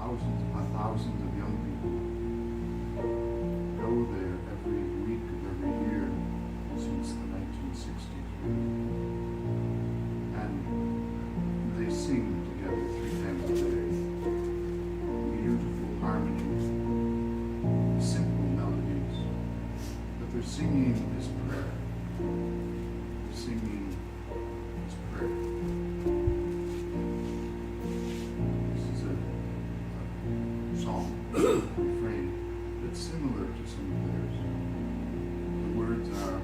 thousands upon thousands of young people go there every week of every year since the 1960s. And they sing together 3 times a day. Beautiful harmonies, simple melodies. But their singing is prayer. Their singing is prayer. This is a song, refrain, that's similar to some of theirs. The words are,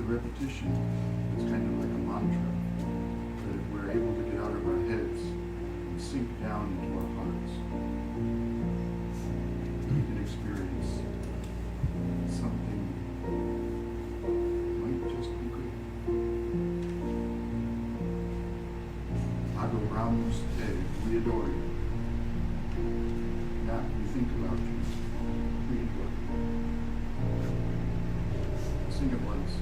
repetition. It's kind of like a mantra that if we're able to get out of our heads and sink down into our hearts, we can experience something that might just be good. Adoramus te, we adore you. Now we think about you, we adore you. Sing it once.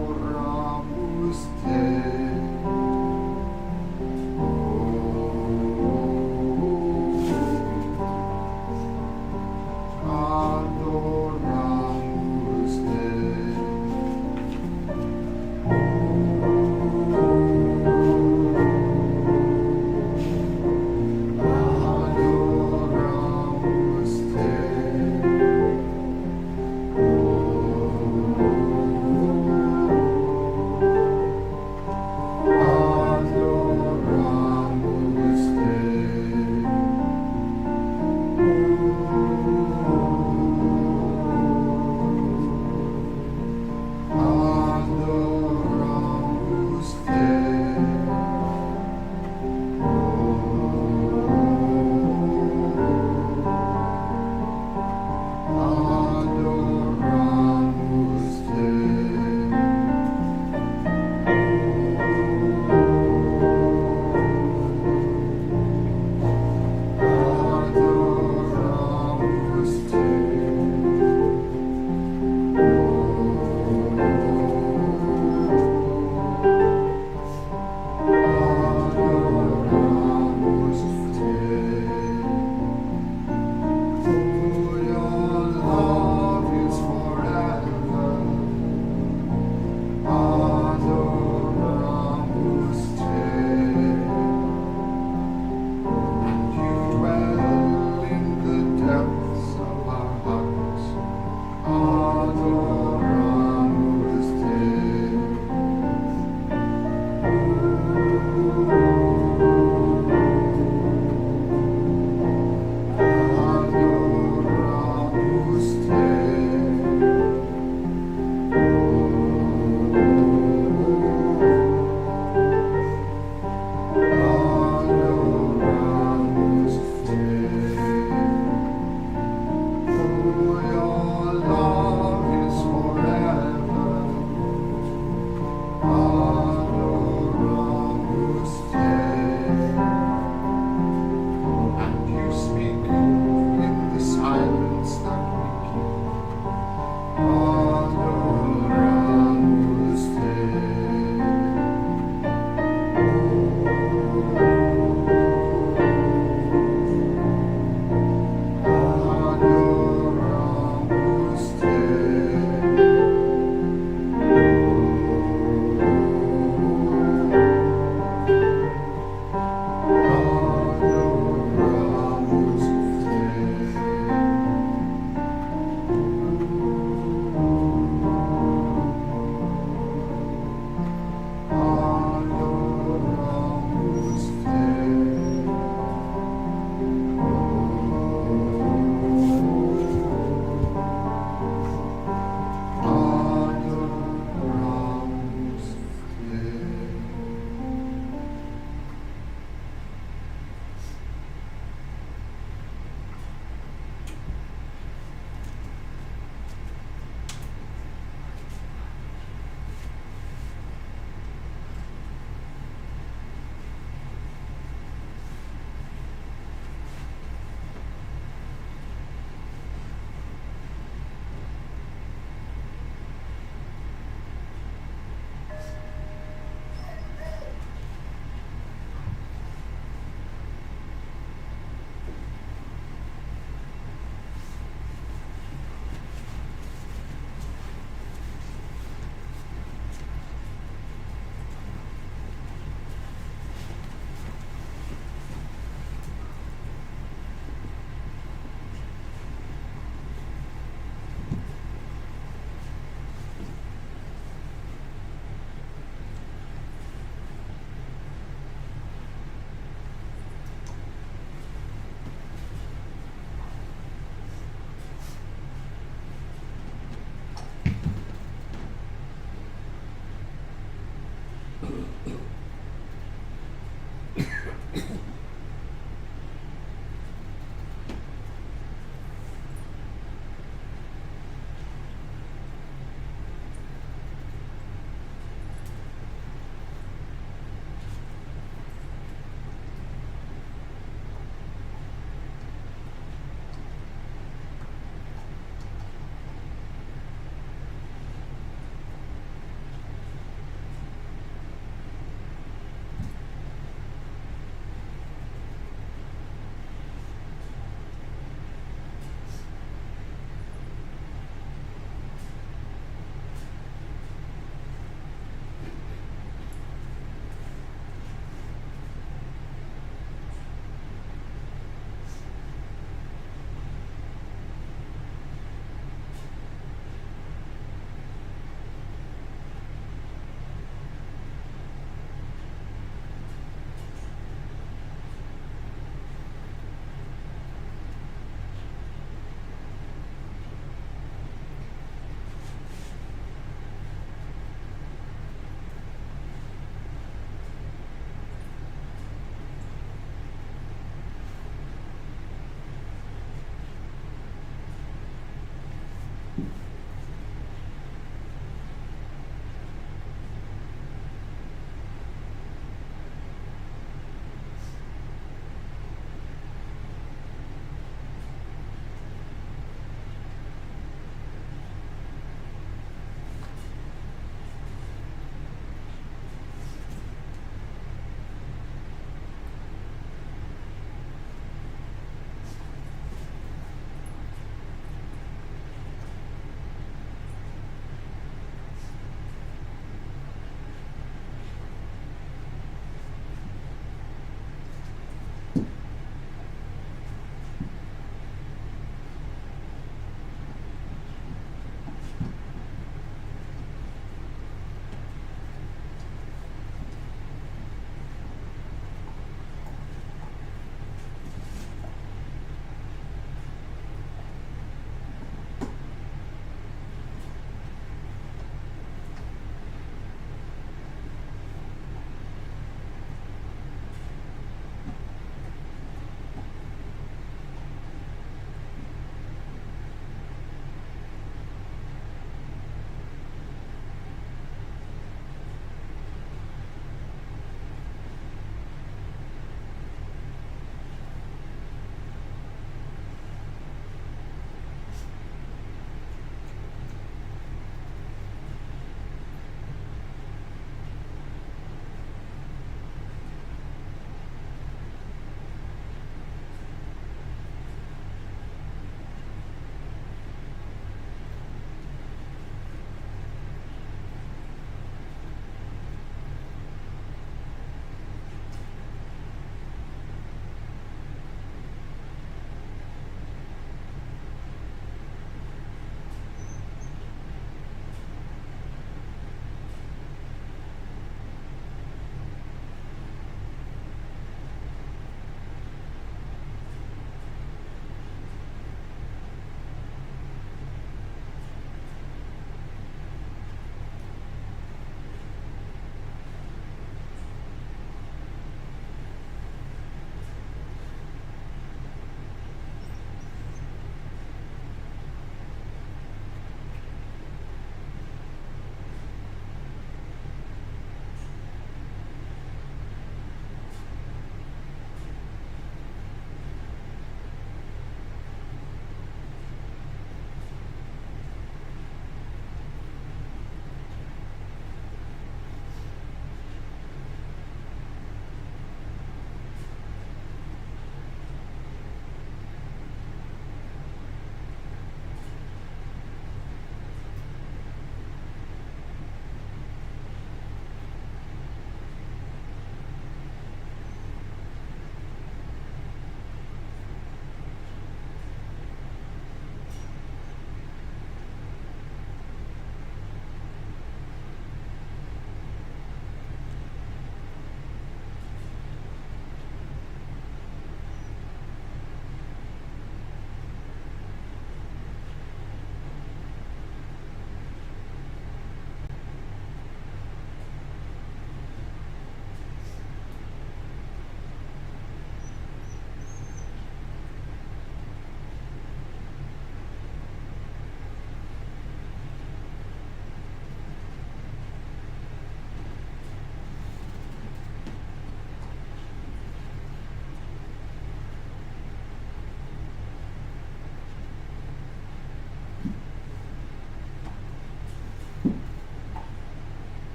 Adoramus te, adoramus te.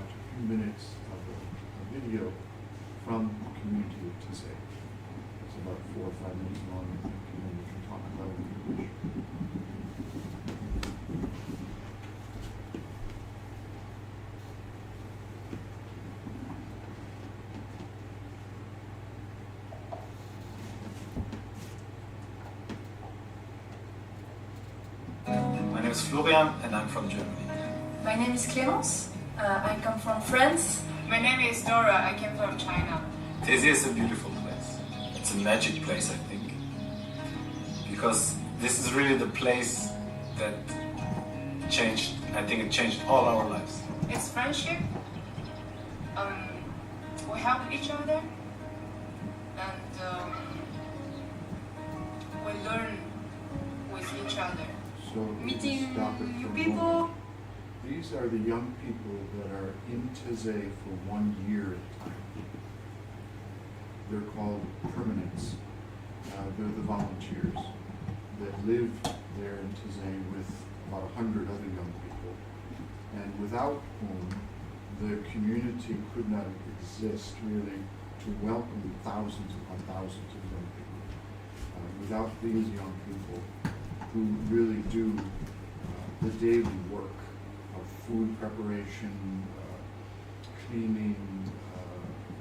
watch a few minutes of a video from the community of Tizé. It's about 4 or 5 minutes long, I think, and then we can talk about it if you wish. My name is Florian and I'm from Germany. My name is Clémence. I come from France. My name is Dora. I came from China. Tizé is a beautiful place. It's a magic place, I think. Because this is really the place that changed, I think it changed all our lives. It's friendship. We help each other. And we learn with each other. So Meeting stop it new for a people. moment. These are the young people that are in Tizé for 1 year at a time. They're called permanents. They're the volunteers that live there in Tizé with about 100 other young people, and without whom the community could not exist really to welcome thousands upon thousands of young people. Without these young people who really do the daily work of food preparation, cleaning,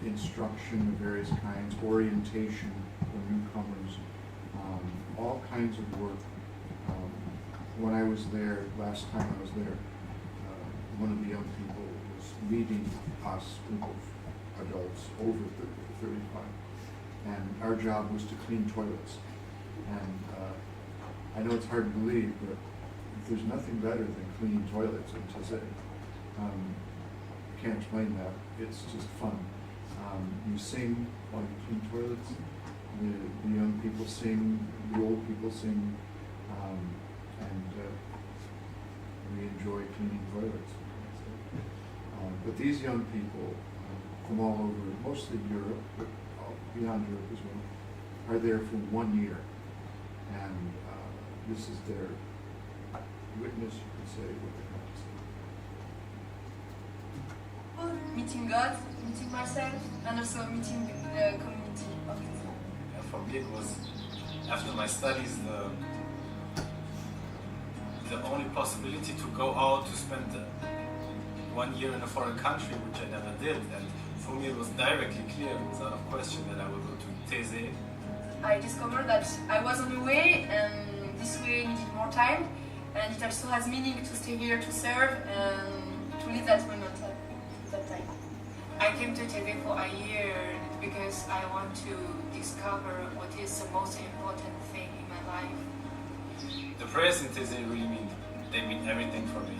instruction of various kinds, orientation for newcomers, all kinds of work. When I was there, last time I was there, one of the young people was leading us, group of adults over 35, and our job was to clean toilets. And I know it's hard to believe, but there's nothing better than cleaning toilets in Tizé. I can't explain that. It's just fun. You sing while you clean toilets. The young people sing, the old people sing, and we enjoy cleaning toilets. But these young people from all over, mostly Europe, but beyond Europe as well, are there for 1 year. And this is their witness, you could say, what they have to say. Meeting God, meeting myself, and also meeting the community of Tizé. Yeah, for me it was, after my studies, the only possibility to go out to spend 1 year in a foreign country, which I never did. And for me it was directly clear, it was out of question that I would go to Tizé. I discovered that I was on the way, and this way needed more time, and it also has meaning to stay here to serve and to live that moment at that time. I came to Tizé for a year because I want to discover what is the most important thing in my life. The prayers in Tizé really mean everything for me.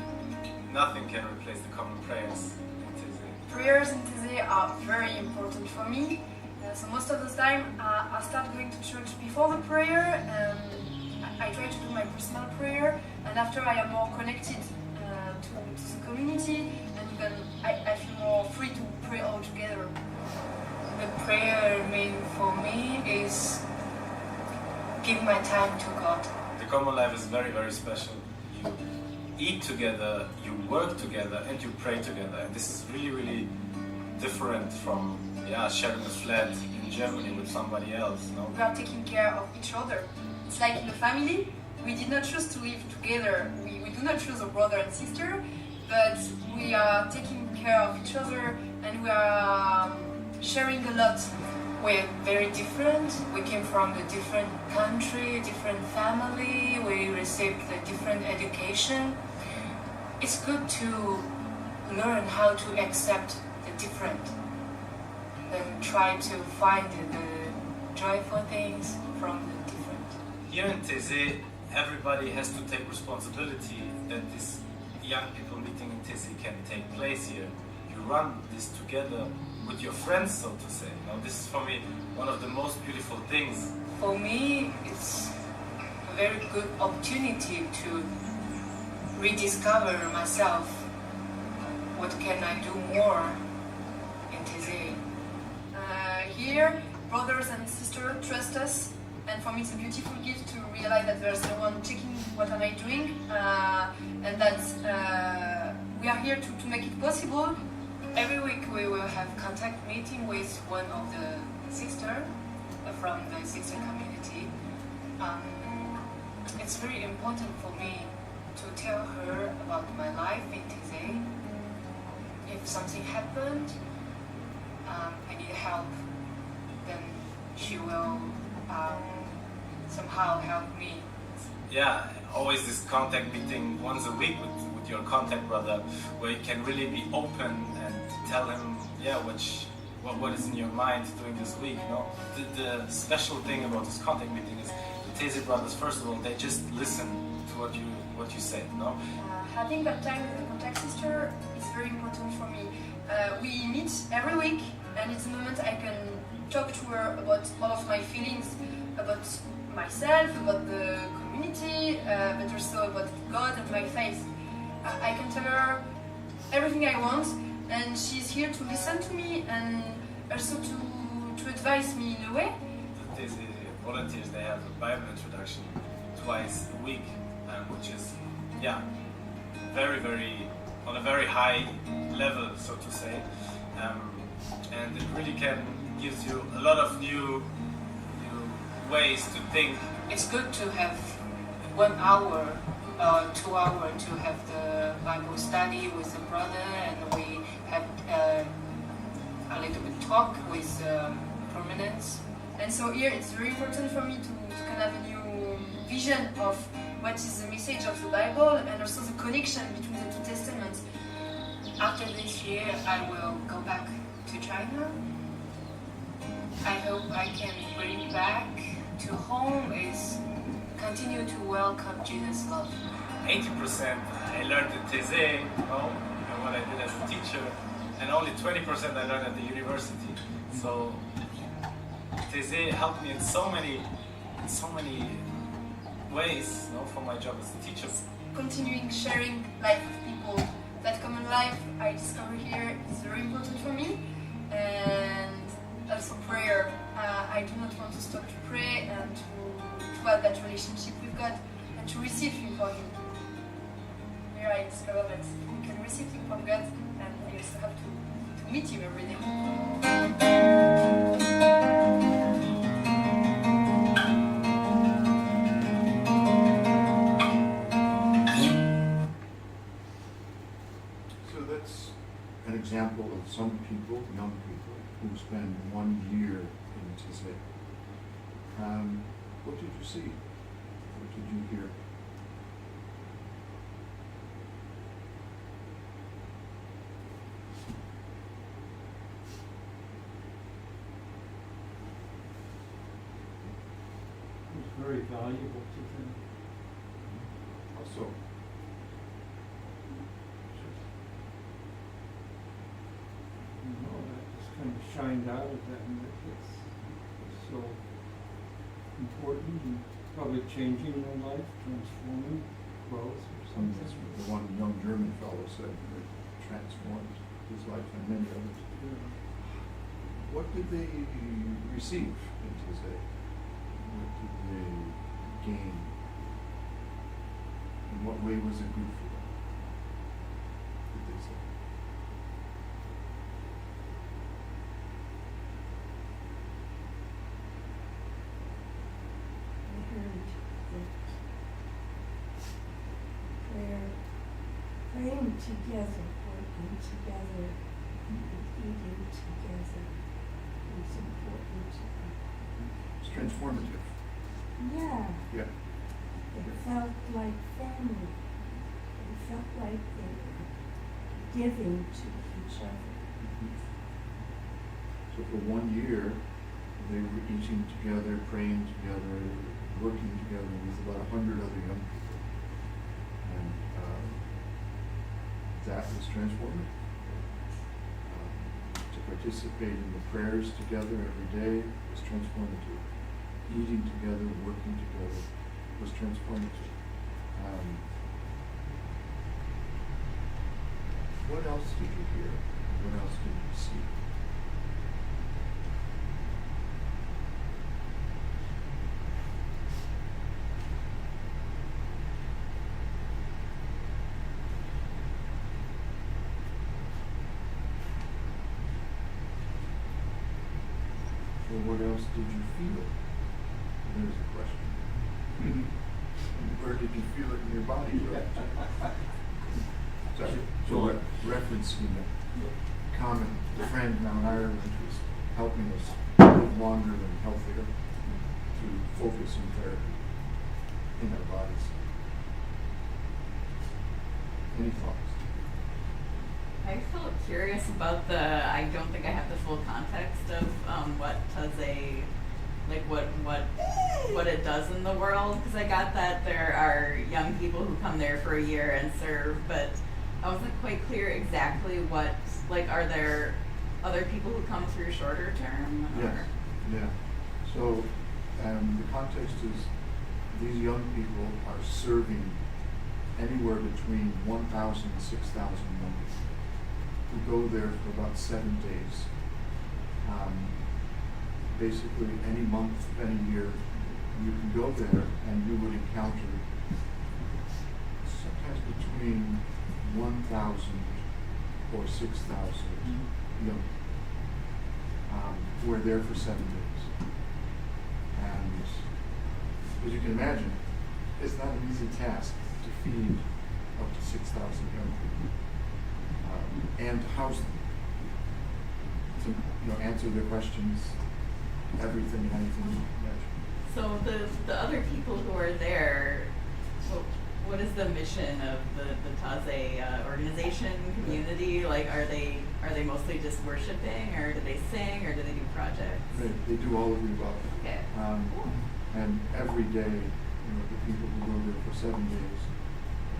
Nothing can replace the common prayers in Tizé. Prayers in Tizé are very important for me. So most of the time I start going to church before the prayer, and I try to do my personal prayer, and after I am more connected to the community, and then I feel more free to pray all together. The prayer mean for me is give my time to God. The common life is very, very special. You eat together, you work together, and you pray together. And this is really, really different from sharing a flat in Germany with somebody else. No? We are taking care of each other. It's like in a family. We did not choose to live together. We do not choose a brother and sister, but we are taking care of each other, and we are sharing a lot. We're very different. We came from a different country, different family. We received a different education. It's good to learn how to accept the different and try to find the joyful things from the different. Here in Tizé, everybody has to take responsibility that this young people meeting in Tizé can take place here. You run this together with your friends, so to say. Now, this is for me one of the most beautiful things. For me, it's a very good opportunity to rediscover myself. What can I do more in Tizé? Here, brothers and sisters trust us, and for me it's a beautiful gift to realize that there's someone checking what am I doing, and that we are here to make it possible, Every week we will have contact meeting with one of the sister from the sister community. It's very important for me to tell her about my life in Taizé. If something happened, I need help, then she will somehow help me. Yeah, always this contact meeting once a week with your contact brother, where you can really be open and tell him, yeah, what is in your mind during this week. You know, the special thing about this contact meeting is the Taizé brothers. First of all, they just listen to what you say. You know, Having that time with the contact sister is very important for me. We meet every week, and it's a moment I can talk to her about all of my feelings, about myself, about the community, but also about God and my faith. I can tell her everything I want, and she's here to listen to me and also to advise me in a way. the Taizé volunteers, they have a Bible introduction twice a week, which is, yeah, very on a very high level, so to say, and it really gives you a lot of new ways to think. It's good to have 1 hour, 2 hours to have the Bible study with the brother, and we have a little bit talk with prominence. And so here it's very important for me to kind of have a new vision of what is the message of the Bible and also the connection between the two testaments. After this year, I will go back to China. I hope I can bring back to home is continue to welcome Jesus' love. 80% I learned in Taizé, you know what I did as a teacher, and only 20% I learned at the university. So Taizé helped me in so many ways, you know, for my job as a teacher. Continuing sharing life with people, that common life I discover here is very important for me, and also prayer. I do not want to stop to pray and to have that relationship with God and to receive Him from Him. Here I discover that we can receive Him from God, and I also have to meet Him every day. So that's an example of some people, young people, who spend 1 year in Taizé. What did you see? What did you hear? It was very valuable to them. Also, You know, that just kind of shined out of them, that it's so important and probably changing their life, transforming, growth or some that's something. what the one young German fellow said that transformed his life and many others. Yeah. What did they receive in Taizé? What did they gain? In what way was it good for them? Did they say? I heard that praying together, working together, and eating together is important. It's transformative. Yeah, Yeah. it felt like family. It felt like they were giving to each other. So for 1 year, they were eating together, praying together, working together with about 100 other young people. And that was transformative. To participate in the prayers together every day was transformative. Eating together, working together was transformative. What else did you hear? What else did you see? what else did you feel? There's a question. Where did you feel it in your body? So referencing a common friend now in Ireland who's helping us live longer and healthier through focus and therapy in our bodies. Any thoughts? I felt curious about I don't think I have the full context of what Taizé, like what it does in the world, because I got that there are young people who come there for a year and serve, but I wasn't quite clear exactly what, like, are there other people who come through shorter term? Yes, yeah. So the context is these young people are serving anywhere between 1,000 and 6,000 young people who go there for about 7 days. Basically, any month, any year, you can go there and you would encounter sometimes between 1,000 or 6,000 young people who are there for 7 days. And as you can imagine, it's not an easy task to feed up to 6,000 young people and to house them, to answer their questions, everything and anything you can imagine. So the other people who are there, what is the mission of the Taizé organization, community? Like, are they mostly just worshiping, or do they sing, or do they do projects? They do all of the above. Okay. And every day, the people who go there for 7 days,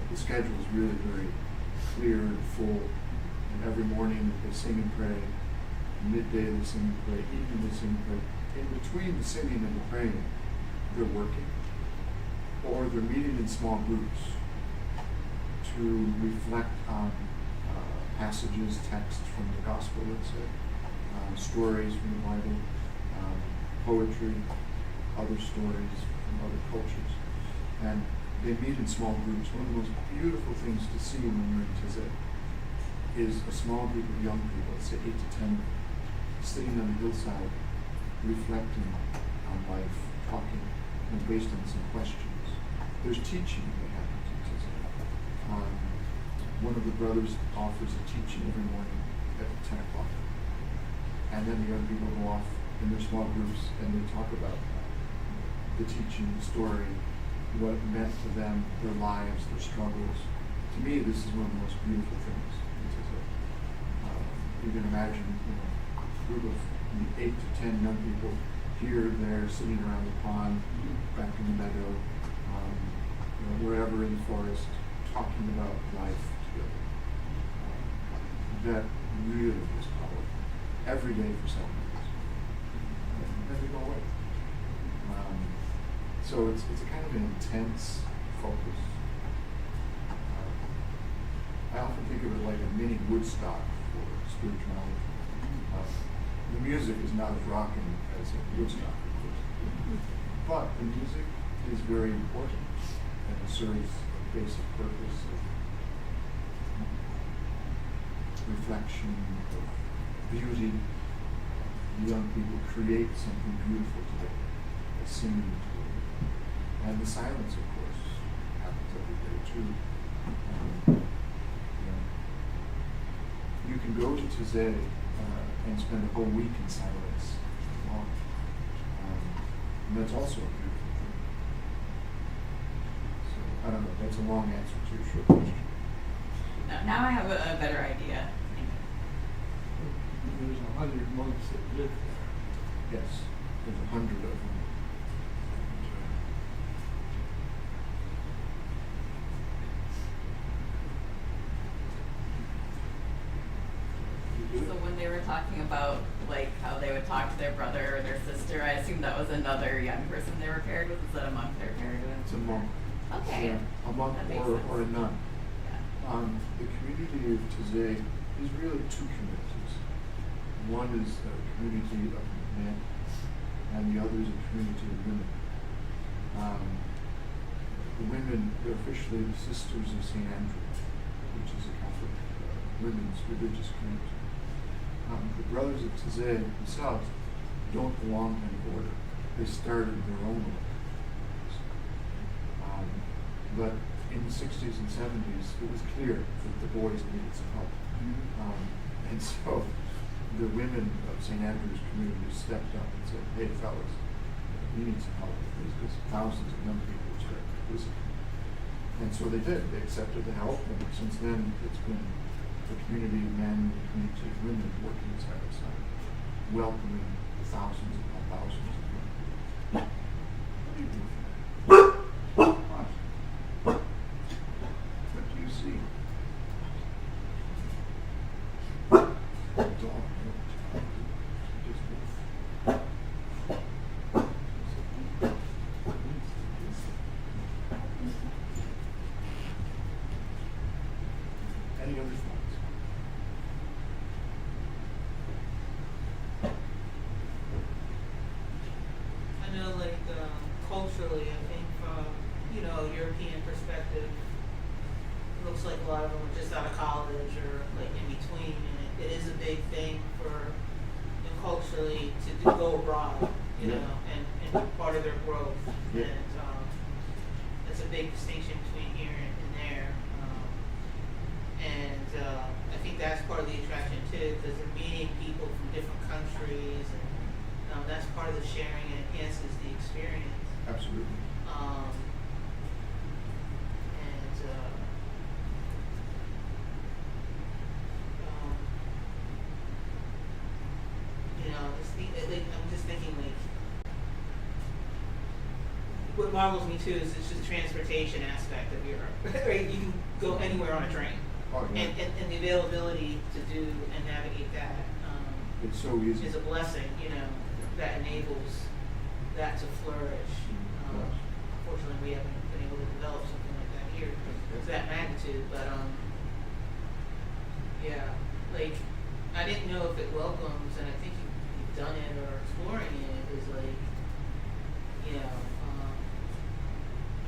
the schedule is really very clear and full. And every morning they sing and pray. Midday they sing and pray. Evening they sing and pray. In between the singing and the praying, they're working. Or they're meeting in small groups to reflect on passages, texts from the gospel, let's say, stories from the Bible, poetry, other stories from other cultures. And they meet in small groups. One of the most beautiful things to see when you're in Taizé is a small group of young people, let's say 8 to 10, sitting on a hillside, reflecting on life, talking, based on some questions. There's teaching that happens in Taizé. One of the brothers offers a teaching every morning at 10 o'clock. And then the young people go off in their small groups and they talk about the teaching, the story, what it meant to them, their lives, their struggles. To me, this is one of the most beautiful things. You can imagine, a group of 8 to 10 young people here, there, sitting around the pond, back in the meadow, wherever in the forest, talking about life together. That really is powerful. Every day for 7 days. And then they go away. So it's a kind of an intense focus. I often think of it like a mini Woodstock for spirituality. The music is not as rocking as a Woodstock, of course. But the music is very important and it serves a basic purpose of reflection, of beauty. The young people create something beautiful together, by singing together. And the silence, of course, happens every day too. You can go to Taizé and spend a whole week in silence. And that's also a beautiful thing. So, I don't know, that's a long answer to your short question. Now I have a better idea. There's 100 monks that live there. Yes, there's 100 of them. So when they were talking about like how they would talk to their brother or their sister, I assume that was another young person they were paired with. Is that a monk they're paired with? It's a monk. Okay. Yeah, a monk That makes or a sense. nun. Yeah. The community of Taizé is really two communities. One is a community of men, and the other is a community of women. The women, they're officially the Sisters of St. Andrew, which is a Catholic women's religious community. The brothers of Taizé themselves, don't belong to any order. They started their own order. But in the 60s and 70s, it was clear that the boys needed some help. And so the women of St. Andrew's community stepped up and said, hey, fellas, we need some help with this, because thousands of young people were starting to visit. And so they did. They accepted the help, and since then, it's been the community of men and the community of women working side by side, welcoming the thousands upon thousands of young people. What are you doing? What? What do you see? A dog. Any other thoughts? I know, like, culturally, I think from, European perspective, it looks like a lot of them are just out of college or, like, in between, and it is a big thing for, culturally to go abroad, Yeah. and part of their growth. Yeah. And that's a big distinction between here and there. I think that's part of the attraction too, because they're meeting people from different countries, and that's part of the sharing, and enhances the experience. Absolutely. I'm just thinking, like, what marvels me too is it's just the transportation aspect of Europe. Right? You can go anywhere on a train. Oh, yeah. And the availability to do and navigate that It's so easy. is a blessing, that enables that to flourish. Yes. Unfortunately, we haven't been able to develop something like that here to that magnitude, but yeah, like, I didn't know if it welcomes, and I think you've done it or exploring it, is like,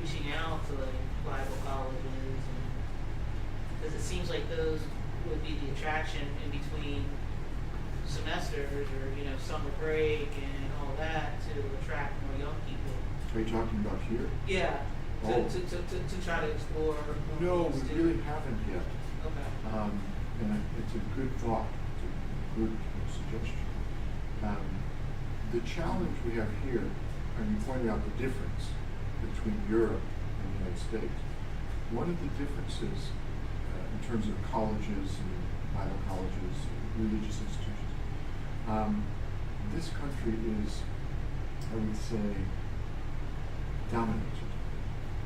reaching out to, like, Bible colleges, because it seems like those would be the attraction in between semesters, or summer break and all that, to attract more young people. Are you talking about here? Yeah, Oh. to try to explore. No, things we too. really haven't yet. Okay. And it's a good thought, it's a good suggestion. The challenge we have here, and you pointed out the difference between Europe and the United States. One of the differences in terms of colleges and Bible colleges, religious institutions, this country is, I would say, dominated.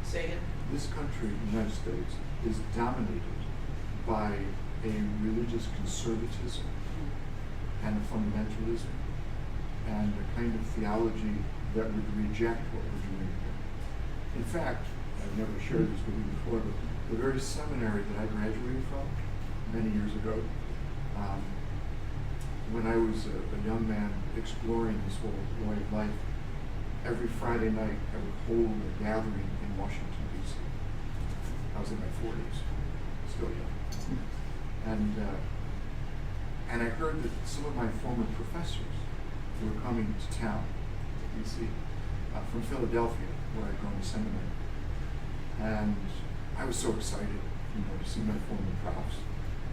Say again? This country, the United States, is dominated by a religious conservatism and a fundamentalism and a kind of theology that would reject what we're doing here. In fact, I've never shared this with you before, but the very seminary that I graduated from many years ago, when I was a young man exploring this whole way of life, every Friday night I would hold a gathering in Washington, D.C. I was in my 40s, still young. And I heard that some of my former professors were coming to town, to D.C., from Philadelphia, where I'd gone to seminary. And I was so excited, to see my former profs.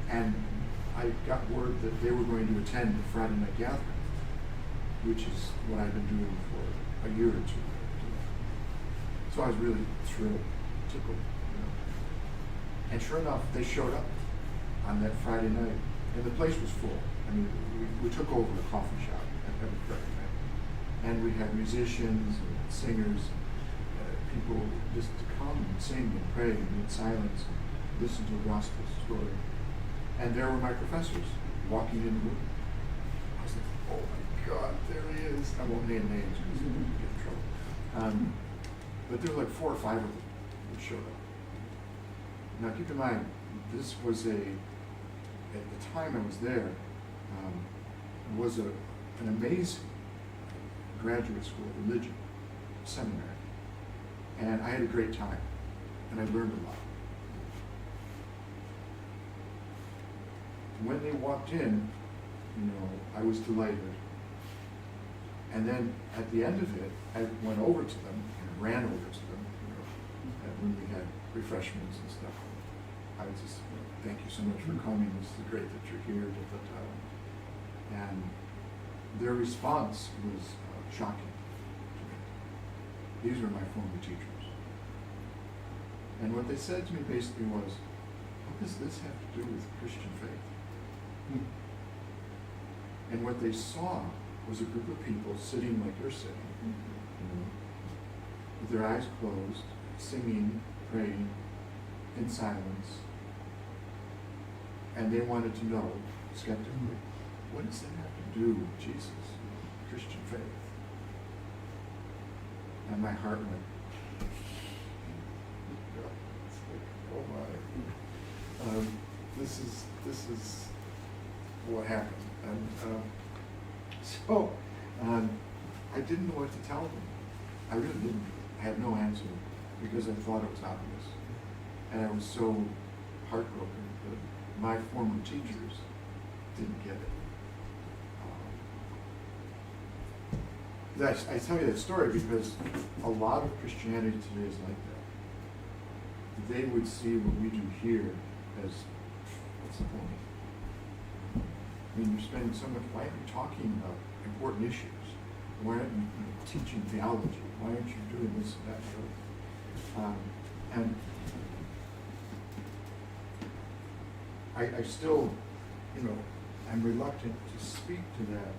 And I got word that they were going to attend the Friday night gathering, which is what I've been doing for a year or two. So I was really thrilled, tickled. And sure enough, they showed up on that Friday night, and the place was full. I mean, we took over a coffee shop every Friday night, and we had musicians and singers, people just to come and sing and pray and be in silence and listen to a gospel story. And there were my professors walking in the room. I was like, oh my God, there he is. I won't name names because we'll get in trouble. But there were like 4 or 5 of them that showed up. Now keep in mind, this was at the time I was there, was an amazing graduate school of religion seminary. And I had a great time, and I learned a lot. When they walked in, I was delighted. And then at the end of it, I went over to them and ran over to them, and when we had refreshments and stuff. I was just, thank you so much for coming. This is great that you're here. And their response was shocking to me. These are my former teachers. And what they said to me basically was, what does this have to do with Christian faith? And what they saw was a group of people sitting like you're sitting, with their eyes closed, singing, praying, in silence. And they wanted to know, skeptically, what does that have to do with Jesus, Christian faith? And my heart went, it's like, oh my. This is what happened. And so I didn't know what to tell them. I really didn't. I had no answer because I thought it was obvious. And I was so heartbroken that my former teachers didn't get it. I tell you that story because a lot of Christianity today is like that. They would see what we do here as, what's the point? I mean, you're spending so much, why aren't you talking about important issues? Why aren't you teaching theology? Why aren't you doing this and that and the other? And I still, I'm reluctant to speak to that.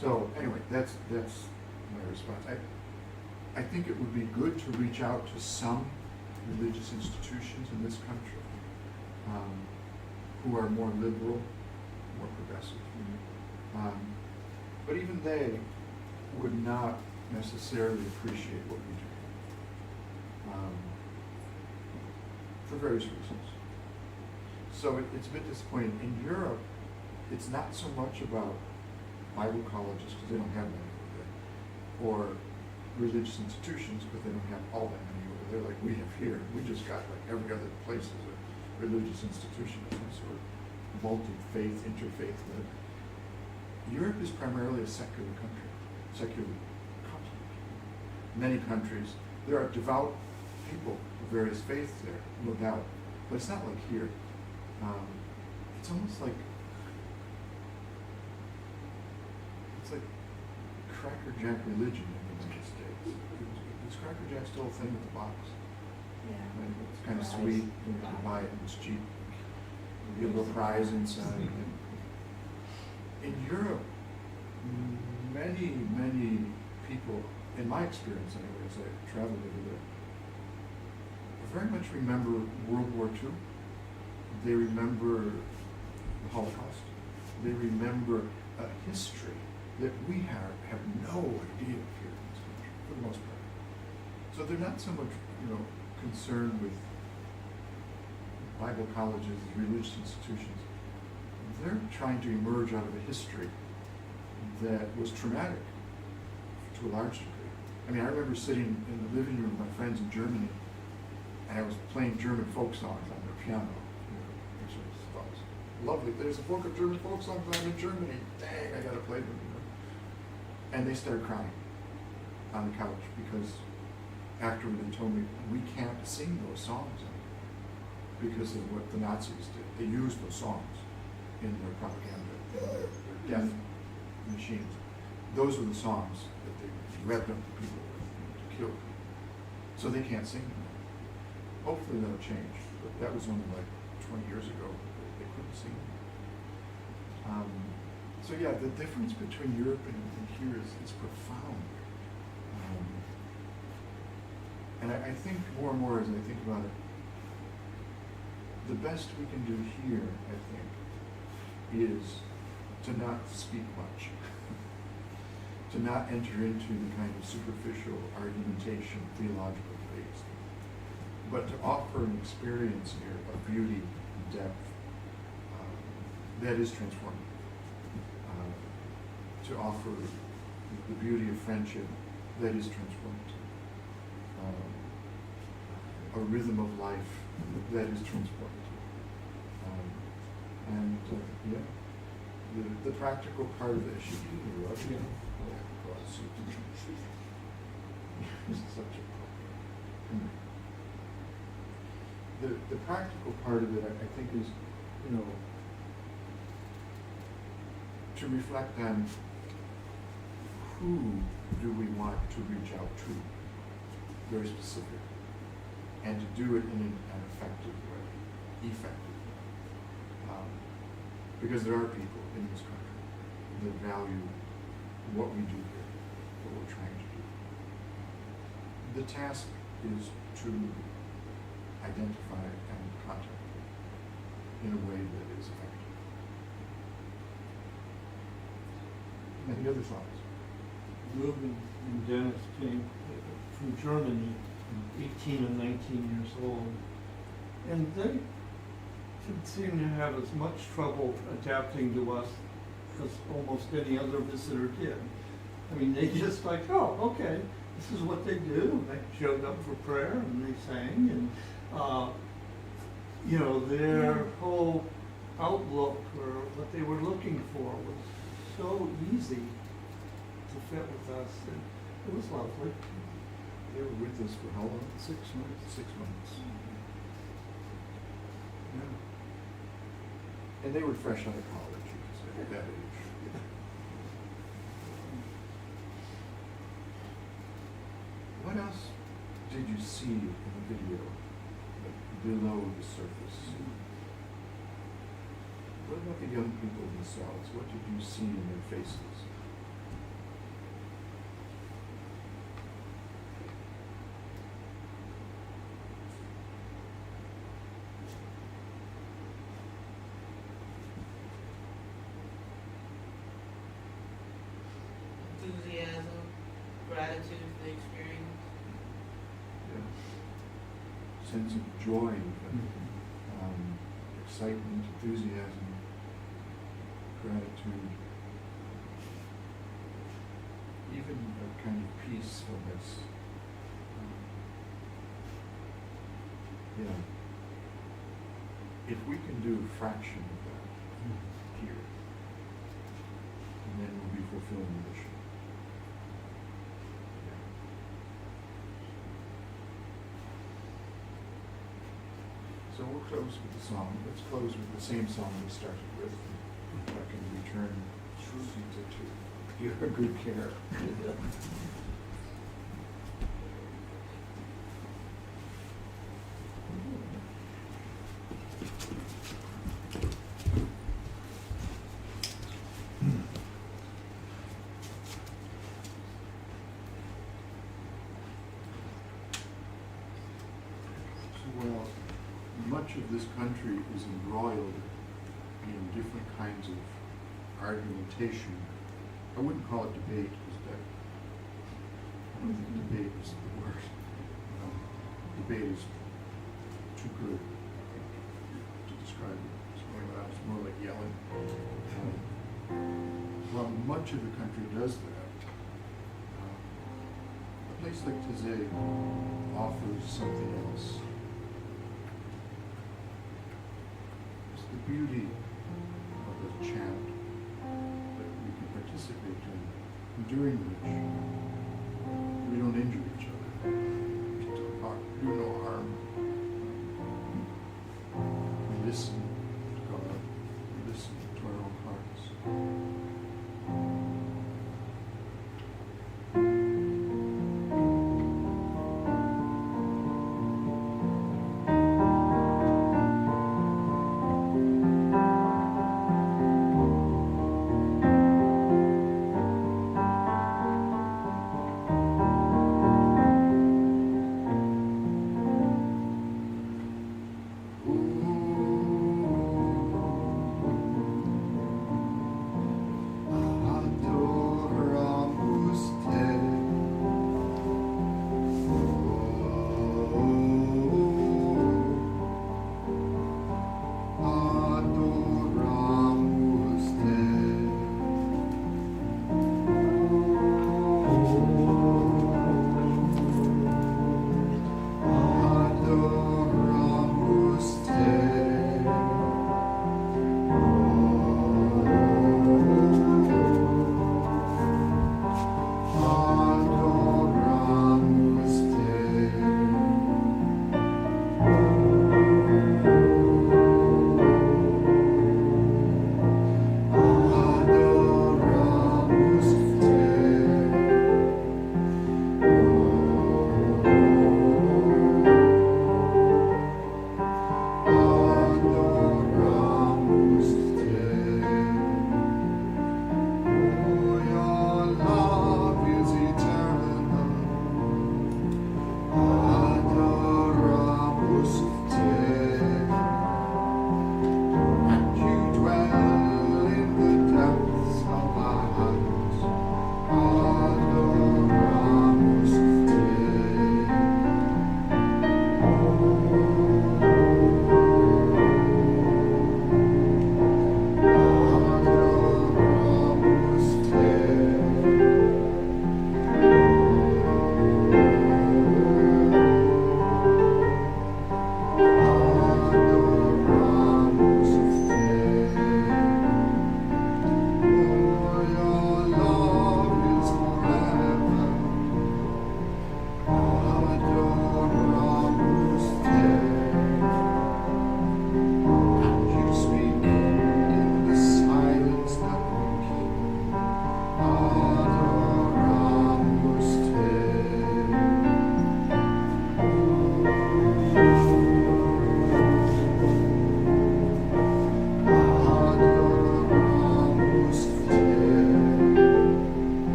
So anyway, that's my response. I think it would be good to reach out to some religious institutions in this country who are more liberal, more progressive. But even they would not necessarily appreciate what we do for various reasons. So it's a bit disappointing. In Europe, it's not so much about Bible colleges, because they don't have many over there, or religious institutions, but they don't have all that many over there like we have here. We just got like every other place is a religious institution of some sort, multi-faith, interfaith living. Europe is primarily a secular country, secular continent. Many countries, there are devout people of various faiths there, no doubt, but it's not like here. It's almost like Cracker Jack religion in the United States. Is Cracker Jack still a thing with the box? Yeah. Like, it's kind of sweet. You can buy it and it's cheap. You get a little prize inside. In Europe, many people, in my experience anyway, as I traveled over there, very much remember World War II. They remember the Holocaust. They remember a history that we have no idea of here in this country, for the most part. So they're not so much, concerned with Bible colleges, religious institutions. They're trying to emerge out of a history that was traumatic to a large degree. I mean, I remember sitting in the living room with my friends in Germany, and I was playing German folk songs on their piano, which was lovely. There's a book of German folk songs on in Germany. Dang, I gotta play them. And they started crying on the couch because afterward they told me, we can't sing those songs anymore because of what the Nazis did. They used those songs in their propaganda, in their death machines. Those were the songs that they revved up the people with to kill people. So they can't sing them. Hopefully that'll change. But that was only like 20 years ago. They couldn't sing them. So yeah, the difference between Europe and here is profound. And I think more and more as I think about it, the best we can do here, I think, is to not speak much, to not enter into the kind of superficial argumentation, theological debates, but to offer an experience here of beauty and depth that is transformative. To offer the beauty of friendship that is transformative. a rhythm of life that is transformative. Yeah, the practical part of it, she didn't love you. It's such a problem. The practical part of it, I think, is, to reflect on who do we want to reach out to, very specific, and to do it in an effective way, because there are people in this country that value what we do here, what we're trying to do. The task is to identify and contact them in a way that is effective. Any other thoughts? Ruben and Dennis came from Germany, 18 and 19 years old, and they didn't seem to have as much trouble adapting to us as almost any other visitor did. I mean, they just like, oh, okay, this is what they do. They showed up for prayer and they sang, and their whole outlook or what they were looking for was so easy to fit with us, and it was lovely. They were with us for how long? 6 months. 6 months. Yeah. And they were fresh out of college, you could say, at that age. What else did you see in the video, below the surface? What about the young people themselves? What did you see in their faces? Enthusiasm, gratitude for the experience. Yeah. Sense of joy, excitement, enthusiasm, gratitude, even a kind of peacefulness. If we can do a fraction of that here, then we'll be fulfilling the mission. So we'll close with the song. Let's close with the same song we started with. If I can return Susan to your good care. Well, much of this country is embroiled in different kinds of argumentation. I wouldn't call it debate, because I don't think debate is the word. Debate is too good to describe it. It's more like yelling. Well, much of the country does that. A place like Taizé offers something else. The beauty of the chant that we can participate in, during which we don't injure each other, do no harm. We listen to God, we listen to our own hearts.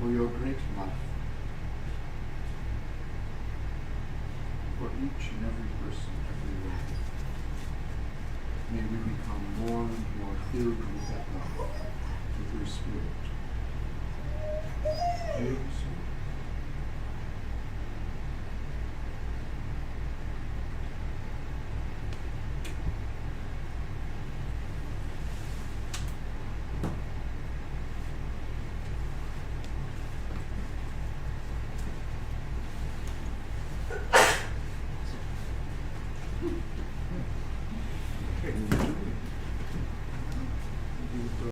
for your great love for each and every person everywhere. May we become more and more filled with that love, with your Spirit. Praise